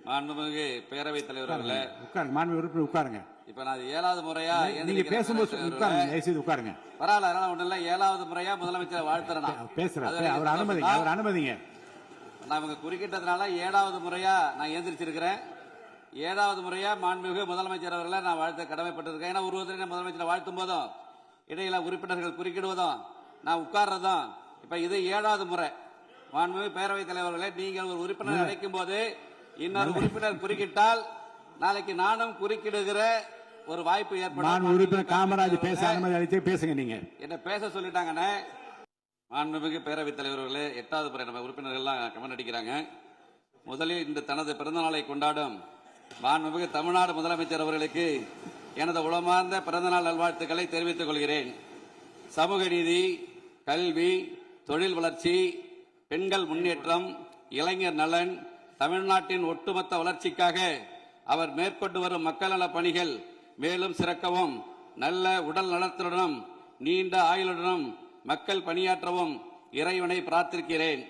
மாண்புமிகு பேரவைத் தலைவர் அவர்களே, உட்காருங்க. மாண்பு உறுப்பினர் உட்காருங்க. இப்ப நான் 7வது முறையா நீங்க பேசும்போது உட்காருங்க. தயவுசெய்து உட்காருங்க. பரவாயில்ல, அதனால ஒண்ணு இல்ல. 7வது முறையா முதலமைச்சரை வாழ்த்துறேன். பேசுறேன். அவர் அனுமதிங்க. அவர் அனுமதிங்க. நான் இவங்க குறுக்கிட்டதுனால 7வது முறையா நான் எந்திரிச்சிருக்கிறேன். 7வது முறையா மாண்புமிகு முதலமைச்சர் அவர்களை நான் வாழ்த்த கடமைப்பட்டிருக்கேன். ஏன்னா ஒருவரை முதலமைச்சரை வாழ்த்தும் போதும் இடையில உறுப்பினர்கள் குறுக்கிடுவதும் நான் உட்கார்றதும் இப்ப இது 7வது முறை. மாண்புமிகு பேரவைத் தலைவர்களே, நீங்கள் ஒரு உறுப்பினர் அழைக்கும் போது இன்னொரு உறுப்பினர் குறுக்கிட்டால் நாளைக்கு நானும் குறுக்கிடுகிற ஒரு வாய்ப்பு ஏற்படும். உறுப்பினர் காமராஜ் பேச அனுமதி அளித்து பேசுங்க. நீங்க என்ன பேச சொல்லிட்டாங்கன்னு மாண்புமிகு பேரவைத் தலைவர்களே, 8வது முறை நம்ம உறுப்பினர்கள் எல்லாம் கமெண்ட் அடிக்கிறாங்க. முதலில் இந்த தனது பிறந்த நாளை கொண்டாடும் மாண்புமிகு தமிழ்நாடு முதலமைச்சர் அவர்களுக்கு எனது உளமார்ந்த பிறந்தநாள் நல்வாழ்த்துக்களை தெரிவித்துக் கொள்கிறேன். சமூக நீதி, கல்வி, தொழில் வளர்ச்சி, பெண்கள் முன்னேற்றம், இளைஞர் நலன், தமிழ்நாட்டின் ஒட்டுமொத்த வளர்ச்சிக்காக அவர் மேற்கொண்டு வரும் மக்கள் நல பணிகள் மேலும் சிறக்கவும், நல்ல உடல் நலத்துடனும் நீண்ட ஆயுளுடனும் மக்கள் பணியாற்றவும் இறைவனை பிரார்த்திக்கிறேன்.